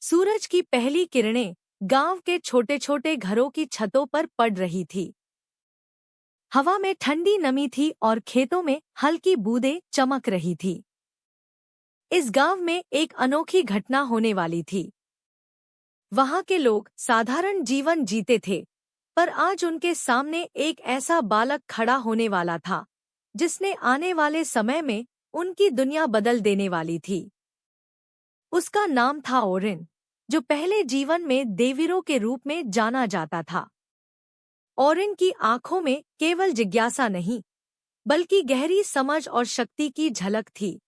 सूरज की पहली किरणें गांव के छोटे छोटे घरों की छतों पर पड़ रही थी। हवा में ठंडी नमी थी और खेतों में हल्की बूंदें चमक रही थी। इस गांव में एक अनोखी घटना होने वाली थी। वहां के लोग साधारण जीवन जीते थे, पर आज उनके सामने एक ऐसा बालक खड़ा होने वाला था जिसने आने वाले समय में उनकी दुनिया बदल देने वाली थी। उसका नाम था ओरिन, जो पहले जीवन में देवीरों के रूप में जाना जाता था। ओरिन की आंखों में केवल जिज्ञासा नहीं, बल्कि गहरी समझ और शक्ति की झलक थी।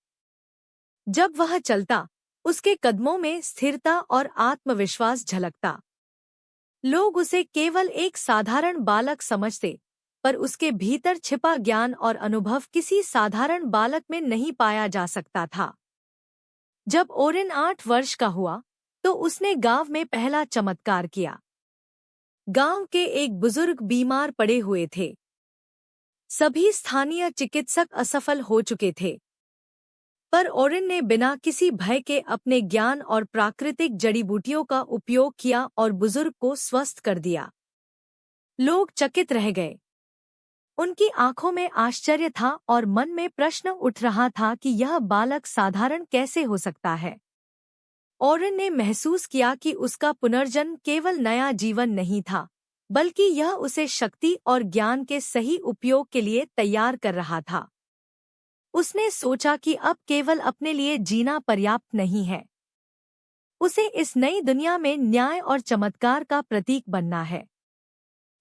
जब वह चलता, उसके कदमों में स्थिरता और आत्मविश्वास झलकता। लोग उसे केवल एक साधारण बालक समझते, पर उसके भीतर छिपा ज्ञान और अनुभव किसी साधारण बालक में नहीं पाया जा सकता था। जब ओरिन 8 वर्ष का हुआ, तो उसने गांव में पहला चमत्कार किया। गांव के एक बुजुर्ग बीमार पड़े हुए थे। सभी स्थानीय चिकित्सक असफल हो चुके थे, पर ओरिन ने बिना किसी भय के अपने ज्ञान और प्राकृतिक जड़ी बूटियों का उपयोग किया और बुजुर्ग को स्वस्थ कर दिया। लोग चकित रह गए। उनकी आंखों में आश्चर्य था और मन में प्रश्न उठ रहा था कि यह बालक साधारण कैसे हो सकता है। ओरिन ने महसूस किया कि उसका पुनर्जन्म केवल नया जीवन नहीं था, बल्कि यह उसे शक्ति और ज्ञान के सही उपयोग के लिए तैयार कर रहा था। उसने सोचा कि अब केवल अपने लिए जीना पर्याप्त नहीं है। उसे इस नई दुनिया में न्याय और चमत्कार का प्रतीक बनना है।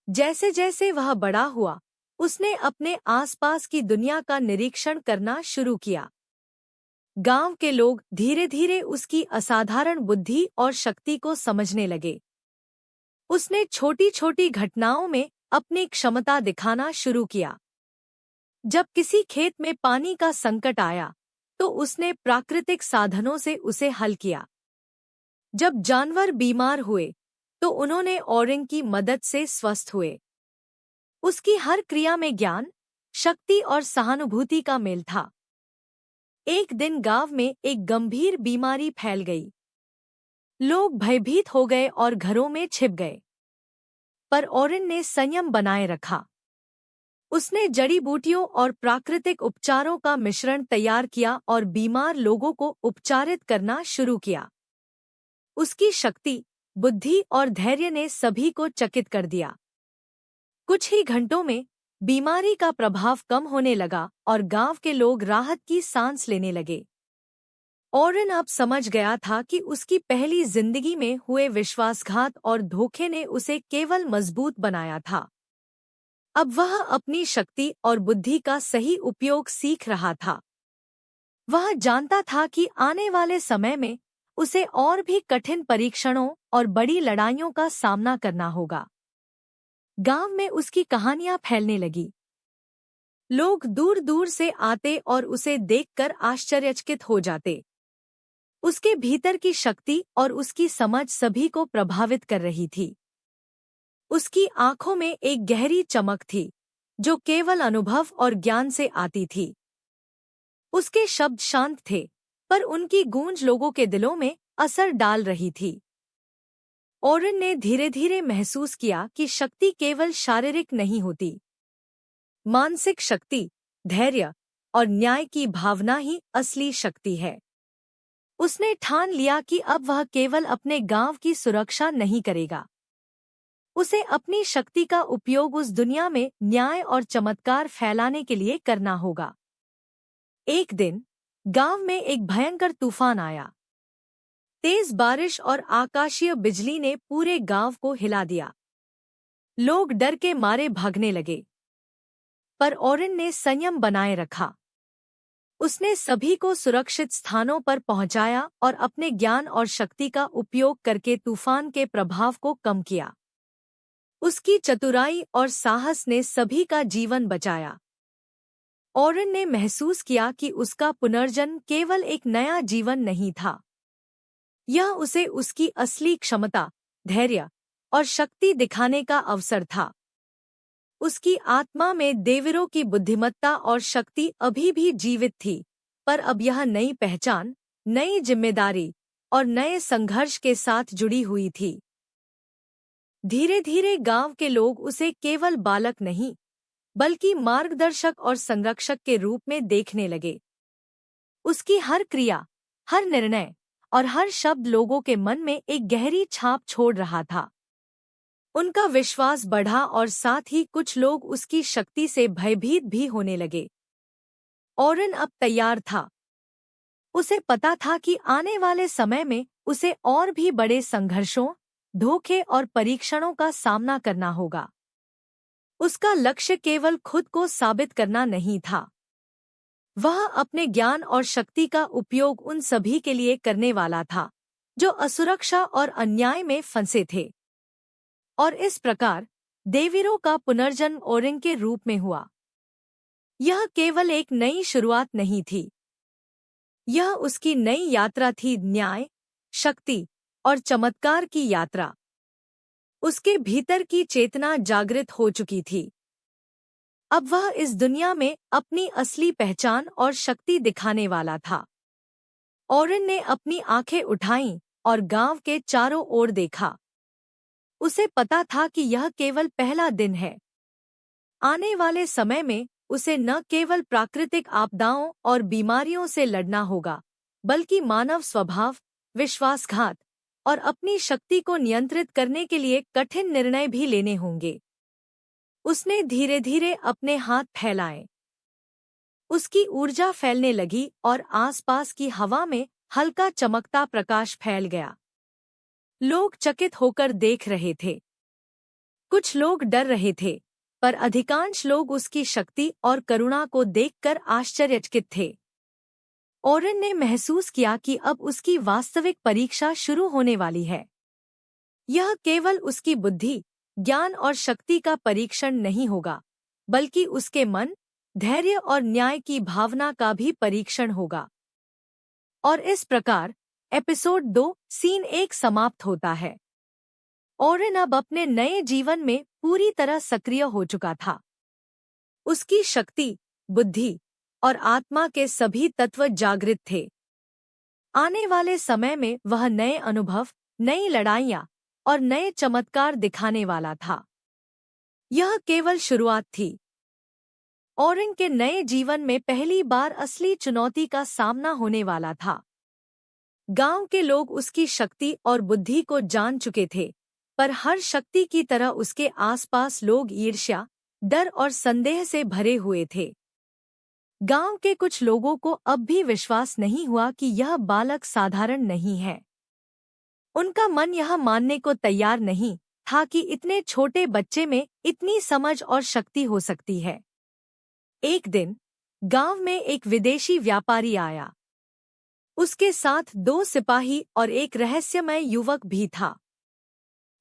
जैसे जैसे वह बड़ा हुआ, उसने अपने आसपास की दुनिया का निरीक्षण करना शुरू किया। गांव के लोग धीरे धीरे उसकी असाधारण बुद्धि और शक्ति को समझने लगे। उसने छोटी छोटी घटनाओं में अपनी क्षमता दिखाना शुरू किया। जब किसी खेत में पानी का संकट आया, तो उसने प्राकृतिक साधनों से उसे हल किया। जब जानवर बीमार हुए, तो उन्होंने ओरिन की मदद से स्वस्थ हुए। उसकी हर क्रिया में ज्ञान, शक्ति और सहानुभूति का मेल था। एक दिन गांव में एक गंभीर बीमारी फैल गई। लोग भयभीत हो गए और घरों में छिप गए। पर ओरिन ने संयम बनाए रखा। उसने जड़ी बूटियों और प्राकृतिक उपचारों का मिश्रण तैयार किया और बीमार लोगों को उपचारित करना शुरू किया। उसकी शक्ति, बुद्धि और धैर्य ने सभी को चकित कर दिया। कुछ ही घंटों में बीमारी का प्रभाव कम होने लगा और गांव के लोग राहत की सांस लेने लगे। ओरिन अब समझ गया था कि उसकी पहली जिंदगी में हुए विश्वासघात और धोखे ने उसे केवल मजबूत बनाया था। अब वह अपनी शक्ति और बुद्धि का सही उपयोग सीख रहा था। वह जानता था कि आने वाले समय में उसे और भी कठिन परीक्षणों और बड़ी लड़ाइयों का सामना करना होगा। गांव में उसकी कहानियां फैलने लगी। लोग दूर दूर से आते और उसे देखकर आश्चर्यचकित हो जाते। उसके भीतर की शक्ति और उसकी समझ सभी को प्रभावित कर रही थी। उसकी आंखों में एक गहरी चमक थी, जो केवल अनुभव और ज्ञान से आती थी। उसके शब्द शांत थे, पर उनकी गूंज लोगों के दिलों में असर डाल रही थी। ओरिन ने धीरे धीरे महसूस किया कि शक्ति केवल शारीरिक नहीं होती। मानसिक शक्ति, धैर्य और न्याय की भावना ही असली शक्ति है। उसने ठान लिया कि अब वह केवल अपने गांव की सुरक्षा नहीं करेगा। उसे अपनी शक्ति का उपयोग उस दुनिया में न्याय और चमत्कार फैलाने के लिए करना होगा। एक दिन गांव में एक भयंकर तूफान आया। तेज बारिश और आकाशीय बिजली ने पूरे गांव को हिला दिया। लोग डर के मारे भागने लगे, पर ओरिन ने संयम बनाए रखा। उसने सभी को सुरक्षित स्थानों पर पहुंचाया और अपने ज्ञान और शक्ति का उपयोग करके तूफान के प्रभाव को कम किया। उसकी चतुराई और साहस ने सभी का जीवन बचाया। ओरिन ने महसूस किया कि उसका पुनर्जन्म केवल एक नया जीवन नहीं था। यह उसे उसकी असली क्षमता, धैर्य और शक्ति दिखाने का अवसर था। उसकी आत्मा में देवरों की बुद्धिमत्ता और शक्ति अभी भी जीवित थी, पर अब यह नई पहचान, नई जिम्मेदारी और नए संघर्ष के साथ जुड़ी हुई थी। धीरे धीरे गांव के लोग उसे केवल बालक नहीं, बल्कि मार्गदर्शक और संरक्षक के रूप में देखने लगे। उसकी हर क्रिया, हर निर्णय और हर शब्द लोगों के मन में एक गहरी छाप छोड़ रहा था। उनका विश्वास बढ़ा और साथ ही कुछ लोग उसकी शक्ति से भयभीत भी होने लगे। ओरेन अब तैयार था। उसे पता था कि आने वाले समय में उसे और भी बड़े संघर्षों, धोखे और परीक्षणों का सामना करना होगा। उसका लक्ष्य केवल खुद को साबित करना नहीं था। वह अपने ज्ञान और शक्ति का उपयोग उन सभी के लिए करने वाला था जो असुरक्षा और अन्याय में फंसे थे। और इस प्रकार देवीरों का पुनर्जन्म ओरेन के रूप में हुआ। यह केवल एक नई शुरुआत नहीं थी। यह उसकी नई यात्रा थी, न्याय, शक्ति और चमत्कार की यात्रा। उसके भीतर की चेतना जागृत हो चुकी थी। अब वह इस दुनिया में अपनी असली पहचान और शक्ति दिखाने वाला था। ओरेन ने अपनी आंखें उठाईं और गांव के चारों ओर देखा। उसे पता था कि यह केवल पहला दिन है। आने वाले समय में उसे न केवल प्राकृतिक आपदाओं और बीमारियों से लड़ना होगा, बल्कि मानव स्वभाव, विश्वासघात और अपनी शक्ति को नियंत्रित करने के लिए कठिन निर्णय भी लेने होंगे। उसने धीरे धीरे अपने हाथ फैलाए। उसकी ऊर्जा फैलने लगी और आसपास की हवा में हल्का चमकता प्रकाश फैल गया। लोग चकित होकर देख रहे थे। कुछ लोग डर रहे थे, पर अधिकांश लोग उसकी शक्ति और करुणा को देखकर आश्चर्यचकित थे। ओरेन ने महसूस किया कि अब उसकी वास्तविक परीक्षा शुरू होने वाली है। यह केवल उसकी बुद्धि, ज्ञान और शक्ति का परीक्षण नहीं होगा, बल्कि उसके मन, धैर्य और न्याय की भावना का भी परीक्षण होगा। और इस प्रकार एपिसोड 2 सीन 1 समाप्त होता है। ओरेन अब अपने नए जीवन में पूरी तरह सक्रिय हो चुका था। उसकी शक्ति, बुद्धि और आत्मा के सभी तत्व जागृत थे। आने वाले समय में वह नए अनुभव, नई लड़ाइयाँ और नए चमत्कार दिखाने वाला था। यह केवल शुरुआत थी। ओरेन के नए जीवन में पहली बार असली चुनौती का सामना होने वाला था। गांव के लोग उसकी शक्ति और बुद्धि को जान चुके थे, पर हर शक्ति की तरह उसके आसपास लोग ईर्ष्या, डर और संदेह से भरे हुए थे। गांव के कुछ लोगों को अब भी विश्वास नहीं हुआ कि यह बालक साधारण नहीं है। उनका मन यह मानने को तैयार नहीं था कि इतने छोटे बच्चे में इतनी समझ और शक्ति हो सकती है। एक दिन गांव में एक विदेशी व्यापारी आया। उसके साथ 2 सिपाही और एक रहस्यमय युवक भी था।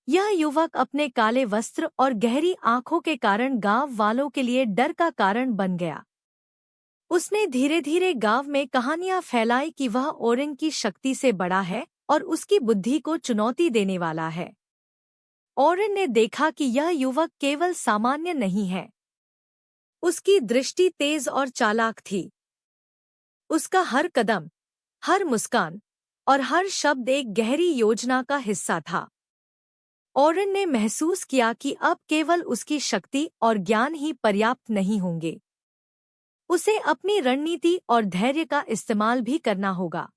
यह युवक अपने काले वस्त्र और गहरी आंखों के कारण गांव वालों के लिए डर का कारण बन गया। उसने धीरे धीरे गांव में कहानियां फैलाई कि वह ओरेन की शक्ति से बड़ा है और उसकी बुद्धि को चुनौती देने वाला है। ओरेन ने देखा कि यह युवक केवल सामान्य नहीं है। उसकी दृष्टि तेज और चालाक थी। उसका हर कदम, हर मुस्कान और हर शब्द एक गहरी योजना का हिस्सा था। ओरेन ने महसूस किया कि अब केवल उसकी शक्ति और ज्ञान ही पर्याप्त नहीं होंगे। उसे अपनी रणनीति और धैर्य का इस्तेमाल भी करना होगा।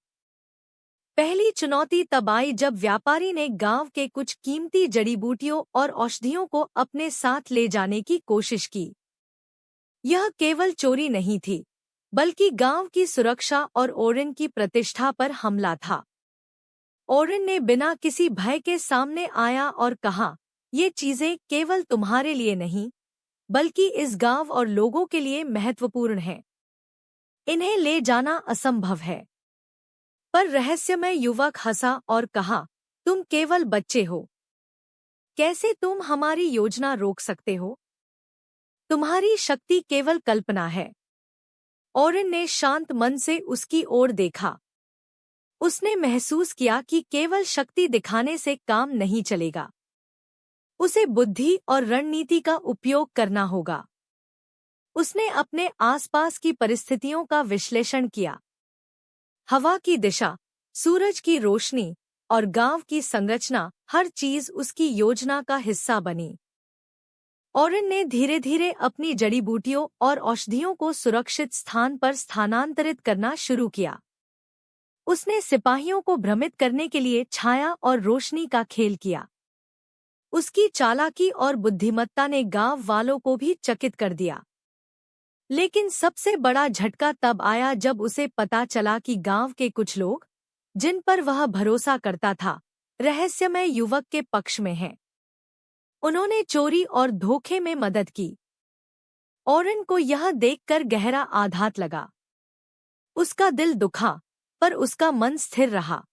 पहली चुनौती तब आई जब व्यापारी ने गांव के कुछ कीमती जड़ी बूटियों और औषधियों को अपने साथ ले जाने की कोशिश की। यह केवल चोरी नहीं थी, बल्कि गांव की सुरक्षा और ओरेन की प्रतिष्ठा पर हमला था। ओरेन ने बिना किसी भय के सामने आया और कहा, ये चीजें केवल तुम्हारे लिए नहीं, बल्कि इस गांव और लोगों के लिए महत्वपूर्ण हैं। इन्हें ले जाना असंभव है। पर रहस्यमय युवक हंसा और कहा, तुम केवल बच्चे हो। कैसे तुम हमारी योजना रोक सकते हो? तुम्हारी शक्ति केवल कल्पना है। ओरेन ने शांत मन से उसकी ओर देखा। उसने महसूस किया कि केवल शक्ति दिखाने से काम नहीं चलेगा। उसे बुद्धि और रणनीति का उपयोग करना होगा। उसने अपने आसपास की परिस्थितियों का विश्लेषण किया। हवा की दिशा, सूरज की रोशनी और गांव की संरचना हर चीज उसकी योजना का हिस्सा बनी। ओरेन ने धीरे धीरे अपनी जड़ी बूटियों और औषधियों को सुरक्षित स्थान पर स्थानांतरित करना शुरू किया। उसने सिपाहियों को भ्रमित करने के लिए छाया और रोशनी का खेल किया। उसकी चालाकी और बुद्धिमत्ता ने गांव वालों को भी चकित कर दिया। लेकिन सबसे बड़ा झटका तब आया जब उसे पता चला कि गांव के कुछ लोग, जिन पर वह भरोसा करता था, रहस्यमय युवक के पक्ष में हैं। उन्होंने चोरी और धोखे में मदद की। ओरेन को यह देखकर गहरा आघात लगा। उसका दिल दुखा, पर उसका मन स्थिर रहा।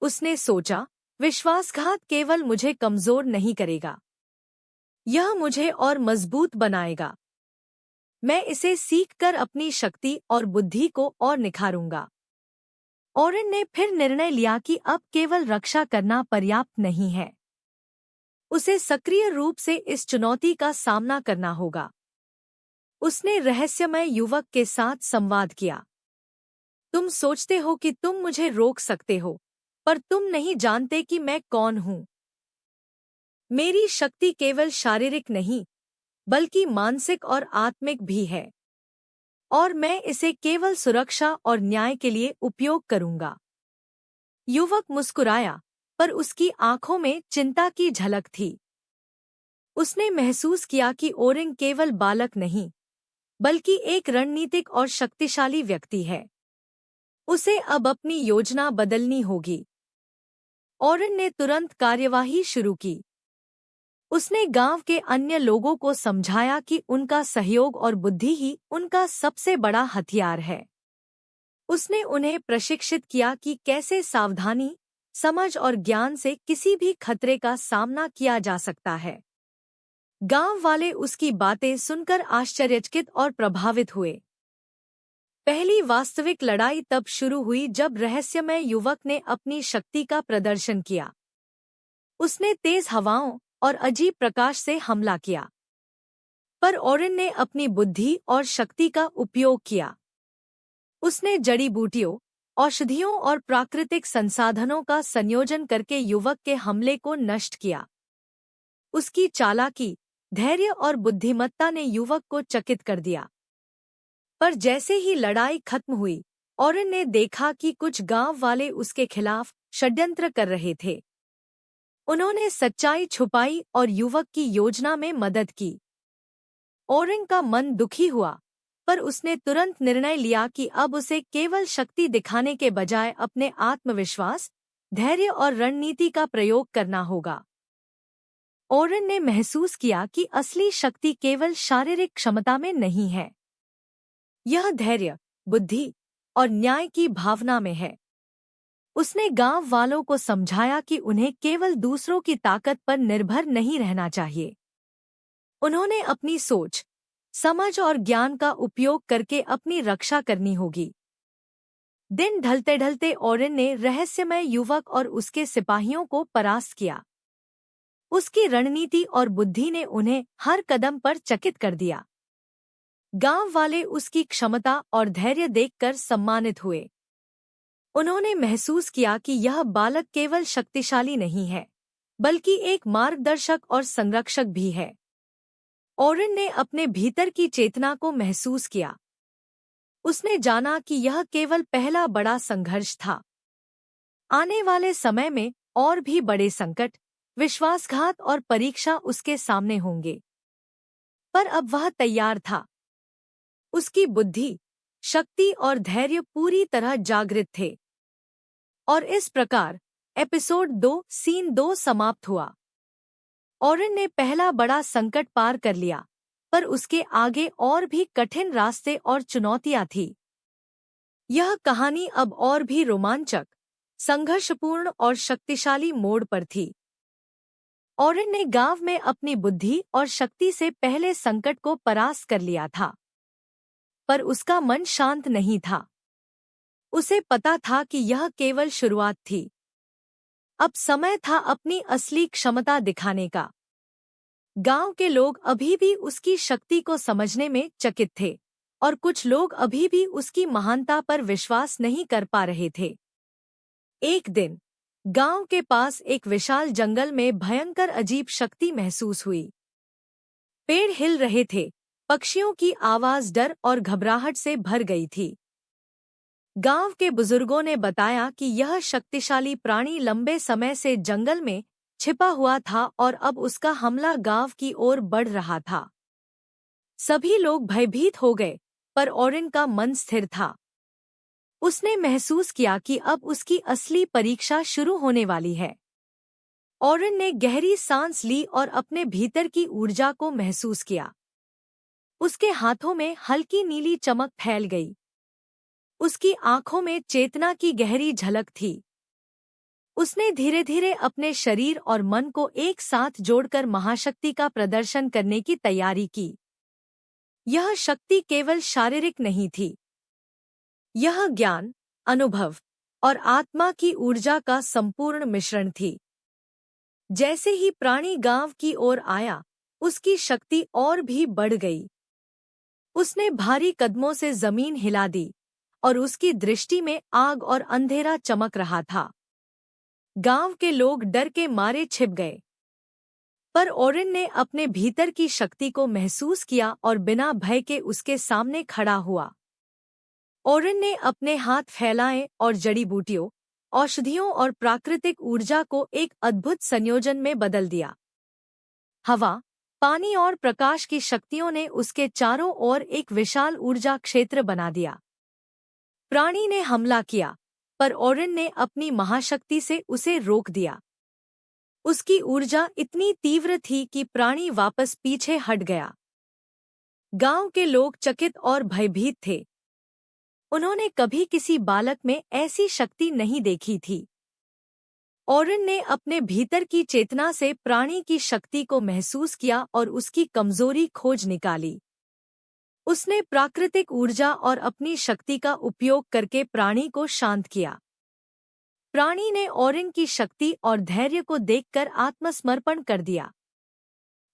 उसने सोचा, विश्वासघात केवल मुझे कमजोर नहीं करेगा, यह मुझे और मजबूत बनाएगा। मैं इसे सीखकर अपनी शक्ति और बुद्धि को और निखारूंगा। ओरेन ने फिर निर्णय लिया कि अब केवल रक्षा करना पर्याप्त नहीं है। उसे सक्रिय रूप से इस चुनौती का सामना करना होगा। उसने रहस्यमय युवक के साथ संवाद किया। तुम सोचते हो कि तुम मुझे रोक सकते हो, पर तुम नहीं जानते कि मैं कौन हूं। मेरी शक्ति केवल शारीरिक नहीं, बल्कि मानसिक और आत्मिक भी है, और मैं इसे केवल सुरक्षा और न्याय के लिए उपयोग करूंगा। युवक मुस्कुराया, पर उसकी आंखों में चिंता की झलक थी। उसने महसूस किया कि ओरेन केवल बालक नहीं, बल्कि एक रणनीतिक और शक्तिशाली व्यक्ति है। उसे अब अपनी योजना बदलनी होगी। ओरेन ने तुरंत कार्यवाही शुरू की। उसने गांव के अन्य लोगों को समझाया कि उनका सहयोग और बुद्धि ही उनका सबसे बड़ा हथियार है। उसने उन्हें प्रशिक्षित किया कि कैसे सावधानी, समझ और ज्ञान से किसी भी खतरे का सामना किया जा सकता है। गांव वाले उसकी बातें सुनकर आश्चर्यचकित और प्रभावित हुए। पहली वास्तविक लड़ाई तब शुरू हुई जब रहस्यमय युवक ने अपनी शक्ति का प्रदर्शन किया। उसने तेज हवाओं और अजीब प्रकाश से हमला किया, पर ओरेन ने अपनी बुद्धि और शक्ति का उपयोग किया। उसने जड़ी बूटियों, औषधियों और प्राकृतिक संसाधनों का संयोजन करके युवक के हमले को नष्ट किया। उसकी चालाकी, धैर्य और बुद्धिमत्ता ने युवक को चकित कर दिया। पर जैसे ही लड़ाई खत्म हुई, ओरेन ने देखा कि कुछ गांव वाले उसके खिलाफ षड्यंत्र कर रहे थे। उन्होंने सच्चाई छुपाई और युवक की योजना में मदद की। ओरेन का मन दुखी हुआ, पर उसने तुरंत निर्णय लिया कि अब उसे केवल शक्ति दिखाने के बजाय अपने आत्मविश्वास, धैर्य और रणनीति का प्रयोग करना होगा। ओरेन ने महसूस किया कि असली शक्ति केवल शारीरिक क्षमता में नहीं है। यह धैर्य, बुद्धि और न्याय की भावना में है। उसने गांव वालों को समझाया कि उन्हें केवल दूसरों की ताकत पर निर्भर नहीं रहना चाहिए। उन्होंने अपनी सोच, समझ और ज्ञान का उपयोग करके अपनी रक्षा करनी होगी। दिन ढलते ढलते ओरेन ने रहस्यमय युवक और उसके सिपाहियों को परास्त किया। उसकी रणनीति और बुद्धि ने उन्हें हर कदम पर चकित कर दिया। गांव वाले उसकी क्षमता और धैर्य देखकर सम्मानित हुए। उन्होंने महसूस किया कि यह बालक केवल शक्तिशाली नहीं है, बल्कि एक मार्गदर्शक और संरक्षक भी है। ओरेन ने अपने भीतर की चेतना को महसूस किया। उसने जाना कि यह केवल पहला बड़ा संघर्ष था। आने वाले समय में और भी बड़े संकट, विश्वासघात और परीक्षा उसके सामने होंगे। पर अब वह तैयार था। उसकी बुद्धि, शक्ति और धैर्य पूरी तरह जागृत थे। और इस प्रकार एपिसोड 2 सीन 2 समाप्त हुआ। ओरेन ने पहला बड़ा संकट पार कर लिया, पर उसके आगे और भी कठिन रास्ते और चुनौतियां थी। यह कहानी अब और भी रोमांचक, संघर्षपूर्ण और शक्तिशाली मोड़ पर थी। ओरेन ने गांव में अपनी बुद्धि और शक्ति से पहले संकट को परास्त कर लिया था, पर उसका मन शांत नहीं था। उसे पता था कि यह केवल शुरुआत थी। अब समय था अपनी असली क्षमता दिखाने का। गांव के लोग अभी भी उसकी शक्ति को समझने में चकित थे, और कुछ लोग अभी भी उसकी महानता पर विश्वास नहीं कर पा रहे थे। एक दिन गांव के पास एक विशाल जंगल में भयंकर अजीब शक्ति महसूस हुई। पेड़ हिल रहे थे, पक्षियों की आवाज डर और घबराहट से भर गई थी। गांव के बुजुर्गों ने बताया कि यह शक्तिशाली प्राणी लंबे समय से जंगल में छिपा हुआ था और अब उसका हमला गांव की ओर बढ़ रहा था। सभी लोग भयभीत हो गए, पर ओरिन का मन स्थिर था। उसने महसूस किया कि अब उसकी असली परीक्षा शुरू होने वाली है। ओरिन ने गहरी सांस ली और अपने भीतर की ऊर्जा को महसूस किया। उसके हाथों में हल्की नीली चमक फैल गई। उसकी आंखों में चेतना की गहरी झलक थी। उसने धीरे धीरे अपने शरीर और मन को एक साथ जोड़कर महाशक्ति का प्रदर्शन करने की तैयारी की। यह शक्ति केवल शारीरिक नहीं थी। यह ज्ञान, अनुभव और आत्मा की ऊर्जा का संपूर्ण मिश्रण थी। जैसे ही प्राणी गांव की ओर आया, उसकी शक्ति और भी बढ़ गई। उसने भारी कदमों से जमीन हिला दी और उसकी दृष्टि में आग और अंधेरा चमक रहा था। गांव के लोग डर के मारे छिप गए, पर ओरिन ने अपने भीतर की शक्ति को महसूस किया और बिना भय के उसके सामने खड़ा हुआ। ओरिन ने अपने हाथ फैलाए और जड़ी बूटियों, औषधियों और प्राकृतिक ऊर्जा को एक अद्भुत संयोजन में बदल दिया। हवा, पानी और प्रकाश की शक्तियों ने उसके चारों ओर एक विशाल ऊर्जा क्षेत्र बना दिया। प्राणी ने हमला किया, पर ओरिन ने अपनी महाशक्ति से उसे रोक दिया। उसकी ऊर्जा इतनी तीव्र थी कि प्राणी वापस पीछे हट गया। गांव के लोग चकित और भयभीत थे। उन्होंने कभी किसी बालक में ऐसी शक्ति नहीं देखी थी। ओरिन ने अपने भीतर की चेतना से प्राणी की शक्ति को महसूस किया और उसकी कमजोरी खोज निकाली। उसने प्राकृतिक ऊर्जा और अपनी शक्ति का उपयोग करके प्राणी को शांत किया। प्राणी ने ओरिन की शक्ति और धैर्य को देखकर आत्मसमर्पण कर दिया।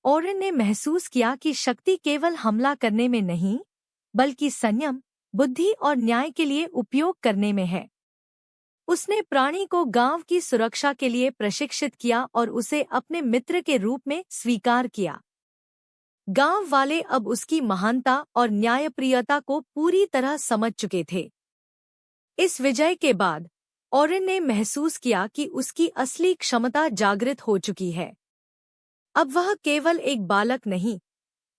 ओरिन ने महसूस किया कि शक्ति केवल हमला करने में नहीं, बल्कि संयम, बुद्धि और न्याय के लिए उपयोग करने में है। उसने प्राणी को गांव की सुरक्षा के लिए प्रशिक्षित किया और उसे अपने मित्र के रूप में स्वीकार किया। गांव वाले अब उसकी महानता और न्यायप्रियता को पूरी तरह समझ चुके थे। इस विजय के बाद ओरिन ने महसूस किया कि उसकी असली क्षमता जागृत हो चुकी है। अब वह केवल एक बालक नहीं,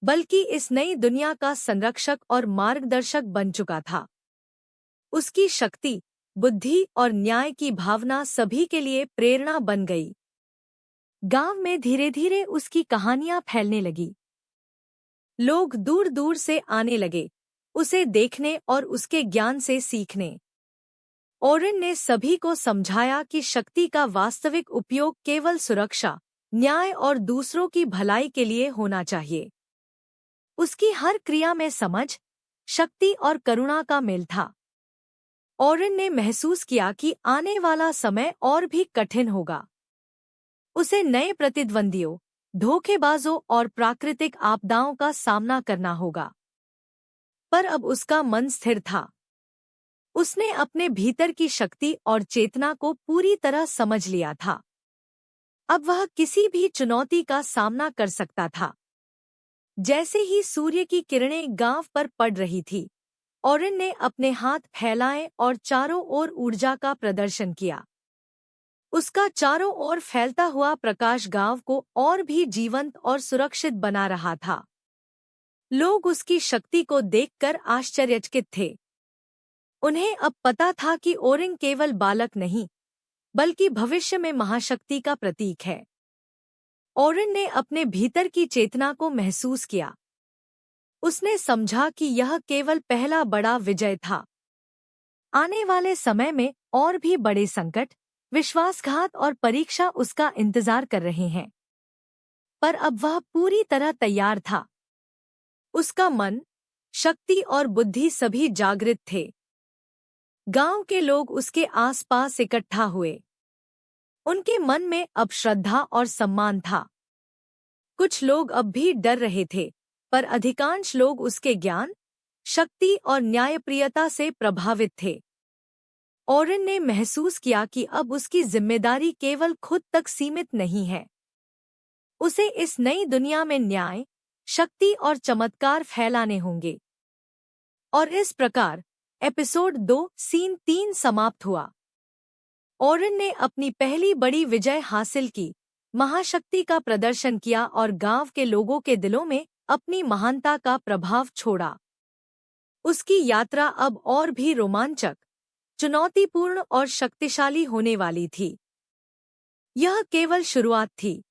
बल्कि इस नई दुनिया का संरक्षक और मार्गदर्शक बन चुका था। उसकी शक्ति, बुद्धि और न्याय की भावना सभी के लिए प्रेरणा बन गई। गांव में धीरे धीरे उसकी कहानियां फैलने लगी। लोग दूर दूर से आने लगे, उसे देखने और उसके ज्ञान से सीखने। ओरिन ने सभी को समझाया कि शक्ति का वास्तविक उपयोग केवल सुरक्षा, न्याय और दूसरों की भलाई के लिए होना चाहिए। उसकी हर क्रिया में समझ, शक्ति और करुणा का मेल था। ओरिन ने महसूस किया कि आने वाला समय और भी कठिन होगा। उसे नए प्रतिद्वंदियों, धोखेबाजों और प्राकृतिक आपदाओं का सामना करना होगा। पर अब उसका मन स्थिर था। उसने अपने भीतर की शक्ति और चेतना को पूरी तरह समझ लिया था। अब वह किसी भी चुनौती का सामना कर सकता था। जैसे ही सूर्य की किरणें गांव पर पड़ रही थी, ओरिन ने अपने हाथ फैलाए और चारों ओर ऊर्जा का प्रदर्शन किया। उसका चारों ओर फैलता हुआ प्रकाश गांव को और भी जीवंत और सुरक्षित बना रहा था। लोग उसकी शक्ति को देखकर आश्चर्यचकित थे। उन्हें अब पता था कि ओरिन केवल बालक नहीं, बल्कि भविष्य में महाशक्ति का प्रतीक है। ओरिन ने अपने भीतर की चेतना को महसूस किया। उसने समझा कि यह केवल पहला बड़ा विजय था। आने वाले समय में और भी बड़े संकट, विश्वासघात और परीक्षा उसका इंतजार कर रहे हैं। पर अब वह पूरी तरह तैयार था। उसका मन, शक्ति और बुद्धि सभी जागृत थे। गांव के लोग उसके आसपास इकट्ठा हुए। उनके मन में अब श्रद्धा और सम्मान था। कुछ लोग अब भी डर रहे थे, पर अधिकांश लोग उसके ज्ञान, शक्ति और न्यायप्रियता से प्रभावित थे। ओरन ने महसूस किया कि अब उसकी जिम्मेदारी केवल खुद तक सीमित नहीं है। उसे इस नई दुनिया में न्याय, शक्ति और चमत्कार फैलाने होंगे। और इस प्रकार एपिसोड 2 सीन 3 समाप्त हुआ। ओरन ने अपनी पहली बड़ी विजय हासिल की, महाशक्ति का प्रदर्शन किया और गांव के लोगों के दिलों में अपनी महानता का प्रभाव छोड़ा। उसकी यात्रा अब और भी रोमांचक, चुनौतीपूर्ण और शक्तिशाली होने वाली थी। यह केवल शुरुआत थी।